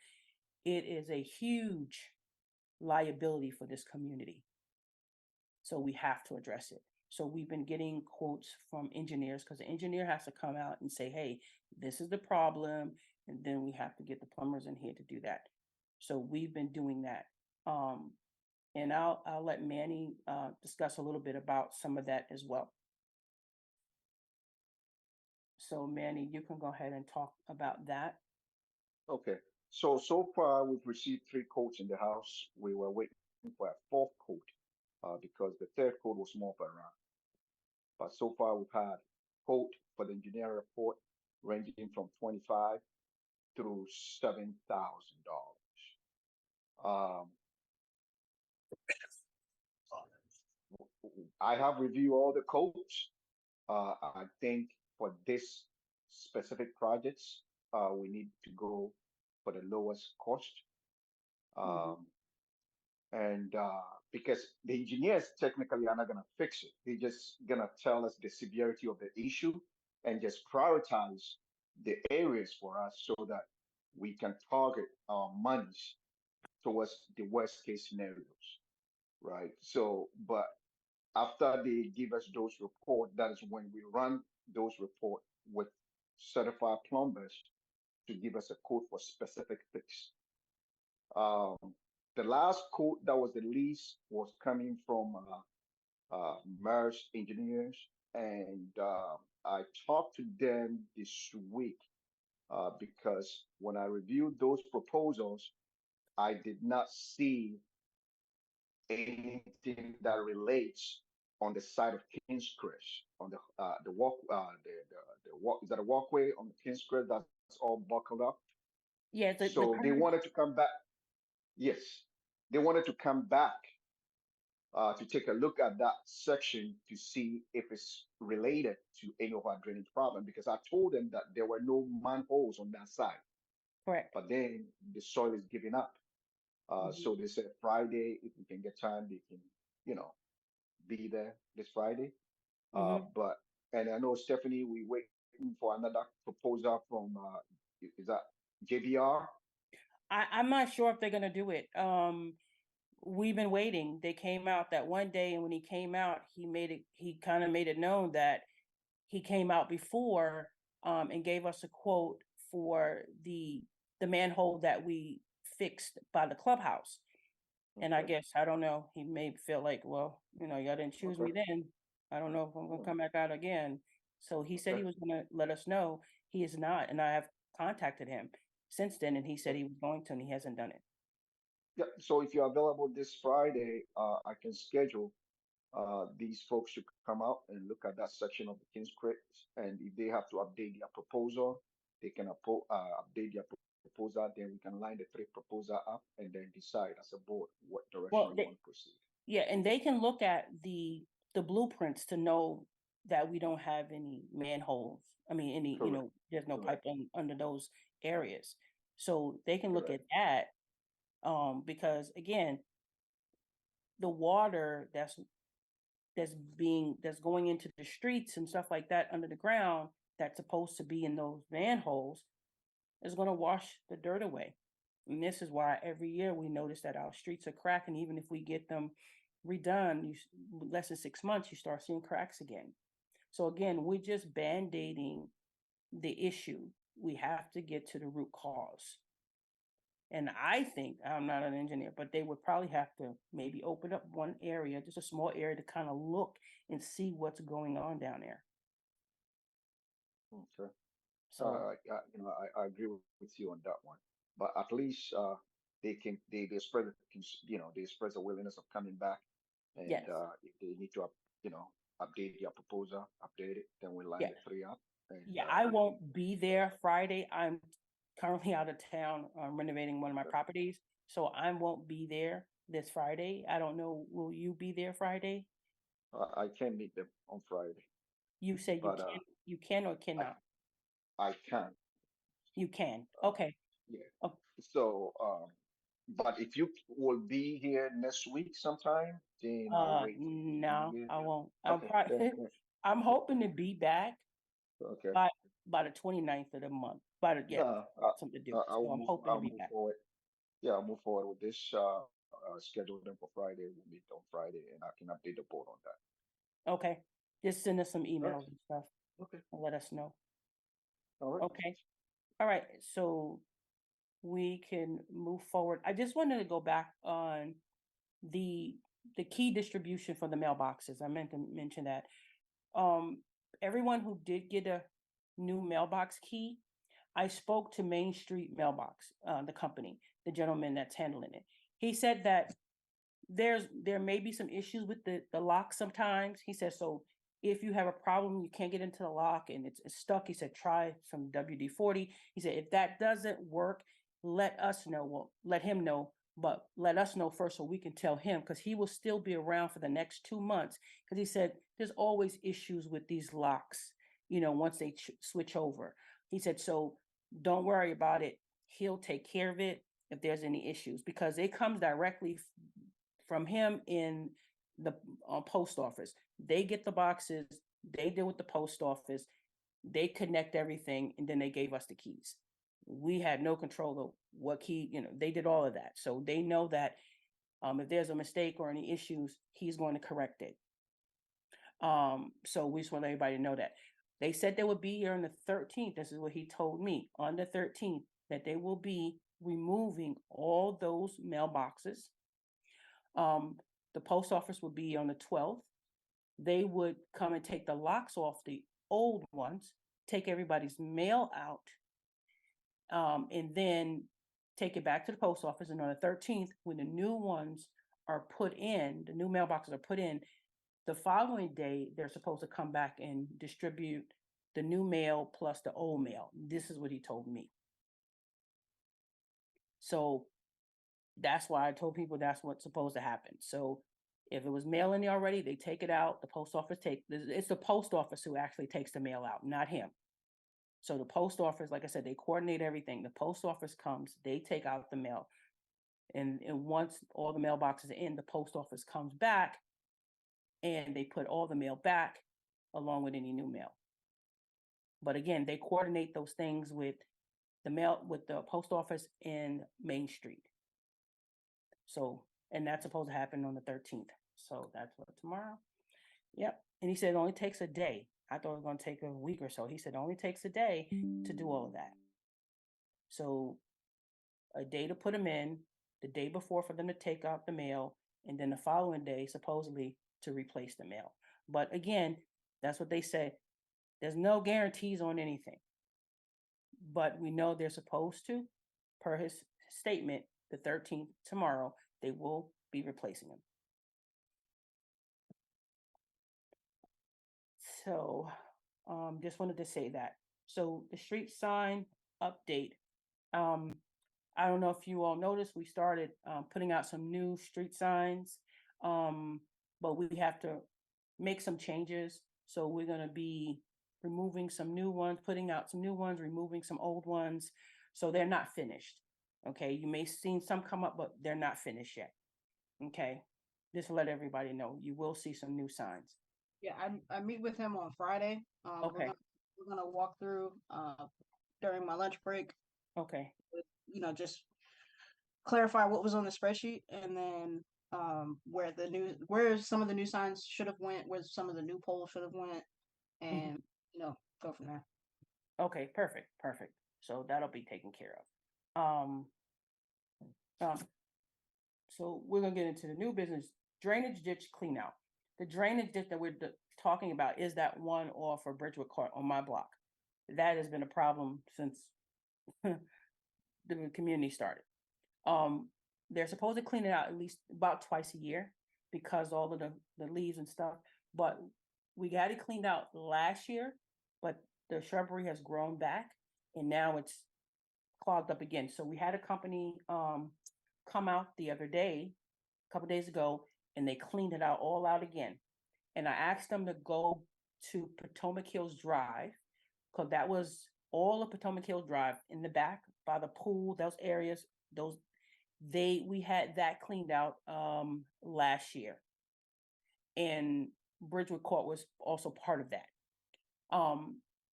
Speaker 3: it is a huge liability for this community. So we have to address it. So we've been getting quotes from engineers because the engineer has to come out and say, hey, this is the problem. And then we have to get the plumbers in here to do that. So we've been doing that. And I'll let Manny discuss a little bit about some of that as well. So Manny, you can go ahead and talk about that.
Speaker 7: Okay. So far we've received 3 quotes in the house. We were waiting for a 4th quote because the 3rd quote was more of a round. But so far we've had quote for the engineering report ranging from $25,000 through $7,000. I have reviewed all the quotes. I think for this specific projects, we need to go for the lowest cost.
Speaker 3: Mhm.
Speaker 7: Um, and because the engineers technically are not going to fix it, they're just going to tell us the severity of the issue and just prioritize the areas for us so that we can target our monies towards the worst case scenarios, right? So, but after they give us those reports, that is when we run those reports with certified plumbers to give us a code for specific fix. Um, the last quote that was the least was coming from MERS engineers, and I talked to them this week because when I reviewed those proposals, I did not see anything that relates on the side of King's Crest, on the walk, the walk, is that a walkway on the King's Crest that's all buckled up?
Speaker 3: Yeah, the
Speaker 7: So they
Speaker 3: current,
Speaker 7: wanted to come back. Yes, they wanted to come back to take a look at that section to see if it's related to any of our drainage problem. Because I told them that there were no manholes on that side,
Speaker 3: correct.
Speaker 7: but then the soil is giving up.
Speaker 3: Mhm.
Speaker 7: So they said Friday, if we can get time, they can, you know, be there this Friday.
Speaker 3: Mhm.
Speaker 7: But and I know Stephanie, we waiting for another proposal from is that JBR?
Speaker 3: I'm not sure if they're gonna do it. We've been waiting. They came out that one day, and when he came out, he kind of made it known that he came out before, and gave us a quote for the manhole that we fixed by the clubhouse. And I
Speaker 7: Okay,
Speaker 3: guess, I don't know, he may feel like, well, y'all didn't choose
Speaker 7: okay,
Speaker 3: me then. I don't know if I'm gonna
Speaker 7: yeah,
Speaker 3: come back out again. So he said
Speaker 7: okay,
Speaker 3: he was gonna let us know. He is not, and I have contacted him since then, and he said
Speaker 7: okay.
Speaker 3: he was going to, and he hasn't done it.
Speaker 7: Yeah. So if you're available this Friday, I can schedule these folks to come out and look at that section of the King's Creek. And if they have to update their proposal, they can update their proposal. Then we can line the three proposal up and then decide as a board what direction
Speaker 3: Well,
Speaker 7: we want to proceed.
Speaker 3: yeah, and they can look at the blueprints to know that we don't have any manholes. I mean,
Speaker 7: Correct,
Speaker 3: there's no pipe
Speaker 7: correct,
Speaker 3: under those areas. So they can look
Speaker 7: correct.
Speaker 3: at that, because again, the water that's going into the streets and stuff like that under the ground that's supposed to be in those manholes is going to wash the dirt away. And this is why every year we notice that our streets are cracking. Even if we get them redone, less than 6 months, you start seeing cracks again. So again, we're just band-aiding the issue. We have to get to the root cause. And I think, I'm not an engineer, but they would probably have to maybe open up one area, just a small area, to kind of look and see what's going on down there.
Speaker 7: Okay.
Speaker 3: So
Speaker 7: I agree with you on that one. But at least they express they express a willingness of coming back, and
Speaker 3: yes,
Speaker 7: if they need to update their proposal, update it, then we line
Speaker 3: yeah,
Speaker 7: the three up, and
Speaker 3: yeah. I
Speaker 7: we can.
Speaker 3: won't be there Friday. I'm currently out of town, renovating one of my
Speaker 7: Okay.
Speaker 3: properties, so I won't be there this Friday. I don't know. Will you be there Friday?
Speaker 7: I can meet them on Friday,
Speaker 3: You say
Speaker 7: but
Speaker 3: you can or
Speaker 7: I
Speaker 3: cannot.
Speaker 7: I can.
Speaker 3: You can.
Speaker 7: Uh,
Speaker 3: Okay.
Speaker 7: yeah.
Speaker 3: Oh,
Speaker 7: So but if you will be here next week sometime, then I'll wait for you to be
Speaker 3: no,
Speaker 7: here.
Speaker 3: I won't. I'm
Speaker 7: Okay. Then,
Speaker 3: probably.
Speaker 7: then
Speaker 3: I'm hoping to be back
Speaker 7: okay.
Speaker 3: by by the 29th of the month. By the yeah,
Speaker 7: No,
Speaker 3: something to do.
Speaker 7: I'll
Speaker 3: So I'm
Speaker 7: move.
Speaker 3: hoping to
Speaker 7: I'll
Speaker 3: be
Speaker 7: move
Speaker 3: back.
Speaker 7: forward. Yeah, I'll move forward with this. Schedule them for Friday. We'll meet on Friday, and I can update the board on that.
Speaker 3: Okay. Just send us some
Speaker 7: All right.
Speaker 3: emails and stuff
Speaker 7: Okay.
Speaker 3: and let us know.
Speaker 7: All right.
Speaker 3: Okay. All right. So we can move forward. I just wanted to go back on the the key distribution for the mailboxes. I meant to mention that. Um, Everyone who did get a new mailbox key, I spoke to Main Street Mailbox, the company, the gentleman that's handling it. He said that there may be some issues with the lock sometimes. He said, so if you have a problem, you can't get into the lock and it's stuck, he said, try some WD-40. He said, if that doesn't work, let us know. Well, let him know. but let us know first so we can tell him, because he will still be around for the next 2 months. Because he said there's always issues with these locks, once they switch over. He said, so don't worry about it. He'll take care of it if there's any issues, because it comes directly from him in the post office. They get the boxes, they deal with the post office, they connect everything, and then they gave us the keys. We had no control of what key, they did all of that. So they know that if there's a mistake or any issues, he's going to correct it. So we just want everybody to know that. They said they would be here on the 13th. This is what he told me, on the 13th, that they will be removing all those mailboxes. The post office will be on the 12th. They would come and take the locks off the old ones, take everybody's mail out, and then take it back to the post office. And on the 13th, when the new ones are put in, the new mailboxes are put in, the following day, they're supposed to come back and distribute the new mail plus the old mail. This is what he told me. So that's why I told people that's what's supposed to happen. So if it was mail in there already, they take it out. The post office it's the post office who actually takes the mail out, not him. So the post office, like I said, they coordinate everything. The post office comes, they take out the mail. And once all the mailboxes are in, the post office comes back and they put all the mail back along with any new mail. But again, they coordinate those things with the post office in Main Street. So, and that's supposed to happen on the 13th. So that's what, tomorrow? Yep. And he said it only takes a day. I thought it was going to take a week or so. He said it only takes a day to do all of that. So a day to put them in, the day before for them to take out the mail, and then the following day, supposedly, to replace the mail. But again, that's what they said. There's no guarantees on anything. But we know they're supposed to, per his statement, the 13th, tomorrow, they will be replacing them. So just wanted to say that. So the street sign update. I don't know if you all noticed, we started putting out some new street signs, but we have to make some changes. So we're going to be removing some new ones, putting out some new ones, removing some old ones. So they're not finished. Okay. You may have seen some come up, but they're not finished yet. Okay. Just to let everybody know, you will see some new signs.
Speaker 6: Yeah, I meet with him on Friday.
Speaker 3: Okay.
Speaker 6: We're gonna walk through during my lunch break.
Speaker 3: Okay.
Speaker 6: Just clarify what was on the spreadsheet, and then where some of the new signs should have went, where some of the new poles should have went, and go from there.
Speaker 3: Okay, perfect. So that'll be taken care of. So we're gonna get into the new business, drainage ditch clean out. The drainage ditch that we're talking about is that one off of Bridgewood Court on my block. That has been a problem since the community started. They're supposed to clean it out at least about twice a year because all of the leaves and stuff. But we got it cleaned out last year, but the shrubbery has grown back and now it's clogged up again. So we had a company come out the other day, a couple days ago, and they cleaned it all out again. And I asked them to go to Potomac Hills Drive, because that was all of Potomac Hills Drive in the back by the pool, those areas, we had that cleaned out last year. And Bridgewood Court was also part of that.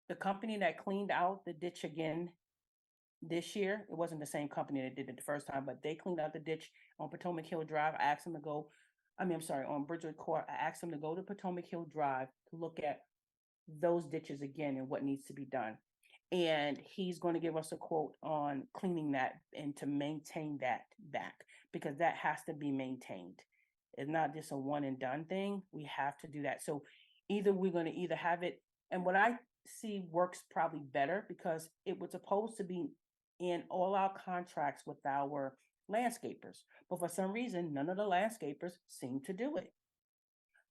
Speaker 3: The company that cleaned out the ditch again this year, it wasn't the same company that did it the first time, but they cleaned out the ditch on Potomac Hill Drive. I asked them to go, on Bridgewood Court, I asked them to go to Potomac Hill Drive to look at those ditches again and what needs to be done. And he's going to give us a quote on cleaning that and to maintain that back, because that has to be maintained. It's not just a one and done thing. We have to do that. So we're going to have it, and what I see works probably better, because it was supposed to be in all our contracts with our landscapers, but for some reason, none of the landscapers seem to do it.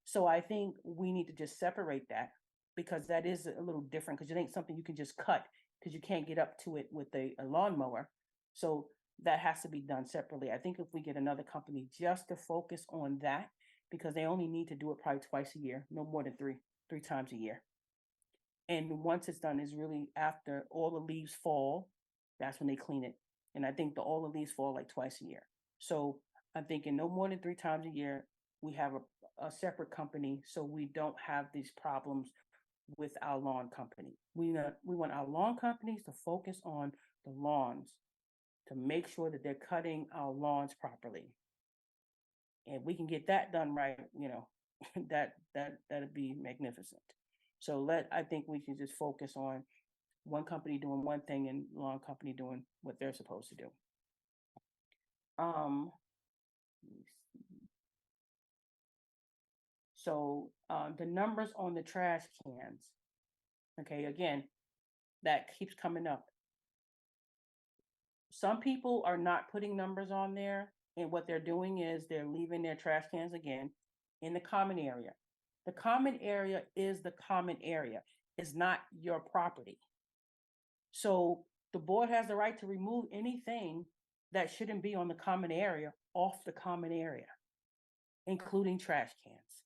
Speaker 3: So I think we need to just separate that, because that is a little different, because it ain't something you can just cut, because you can't get up to it with a lawnmower. So that has to be done separately. I think if we get another company just to focus on that, because they only need to do it probably twice a year, no more than three times a year. And once it's done, is really after all the leaves fall, that's when they clean it. And I think all the leaves fall like twice a year. So I'm thinking no more than 3 times a year, we have a separate company so we don't have these problems with our lawn company. We want our lawn companies to focus on the lawns, to make sure that they're cutting our lawns properly. And we can get that done right, that'd be magnificent. So I think we can just focus on one company doing one thing and lawn company doing what they're supposed to do. Let me see. So the numbers on the trash cans, okay, again, that keeps coming up. Some people are not putting numbers on there, and what they're doing is they're leaving their trash cans again in the common area. The common area is the common area. It's not your property. So the board has the right to remove anything that shouldn't be on the common area off the common area, including trash cans.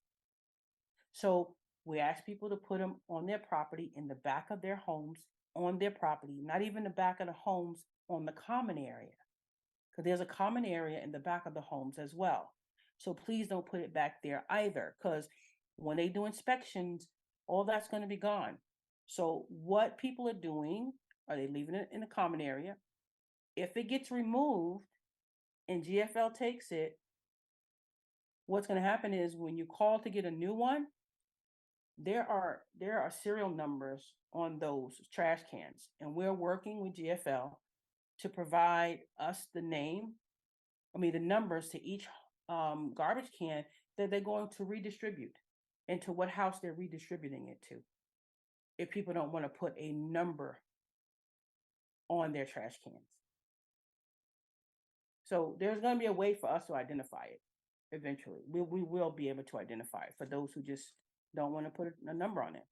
Speaker 3: So we ask people to put them on their property, in the back of their homes, on their property, not even the back of the homes, on the common area, because there's a common area in the back of the homes as well. So please don't put it back there either, because when they do inspections, all that's going to be gone. So what people are doing, are they leaving it in the common area? If it gets removed and GFL takes it, what's going to happen is when you call to get a new one, there are serial numbers on those trash cans, and we're working with GFL to provide us the numbers to each garbage can that they're going to redistribute, and to what house they're redistributing it to, if people don't want to put a number on their trash cans. So there's going to be a way for us to identify it eventually. We will be able to identify it for those who just don't want to put a number on it.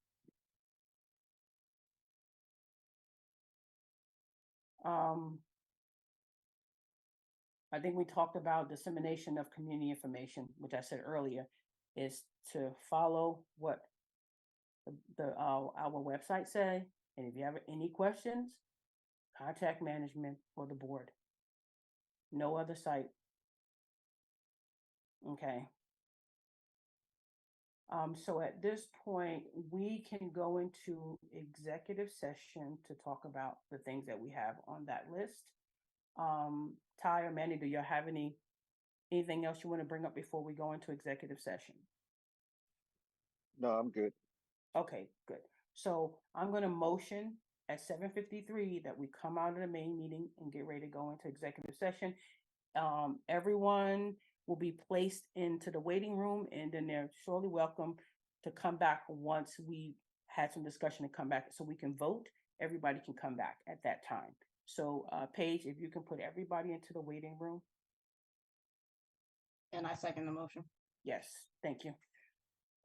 Speaker 3: I think we talked about dissemination of community information, which I said earlier, is to follow what our website say. And if you have any questions, contact management or the board. No other site. Okay. So at this point, we can go into executive session to talk about the things that we have on that list. Ty or Manny, do you have anything else you want to bring up before we go into executive session?
Speaker 7: No, I'm good.
Speaker 3: Okay, good. So I'm going to motion at 7:53 that we come out of the main meeting and get ready to go into executive session. Everyone will be placed into the waiting room, and then they're surely welcome to come back once we had some discussion and come back so we can vote. Everybody can come back at that time. So Paige, if you can put everybody into the waiting room.
Speaker 6: And I second the motion.
Speaker 3: Yes, thank you.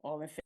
Speaker 3: All in favor?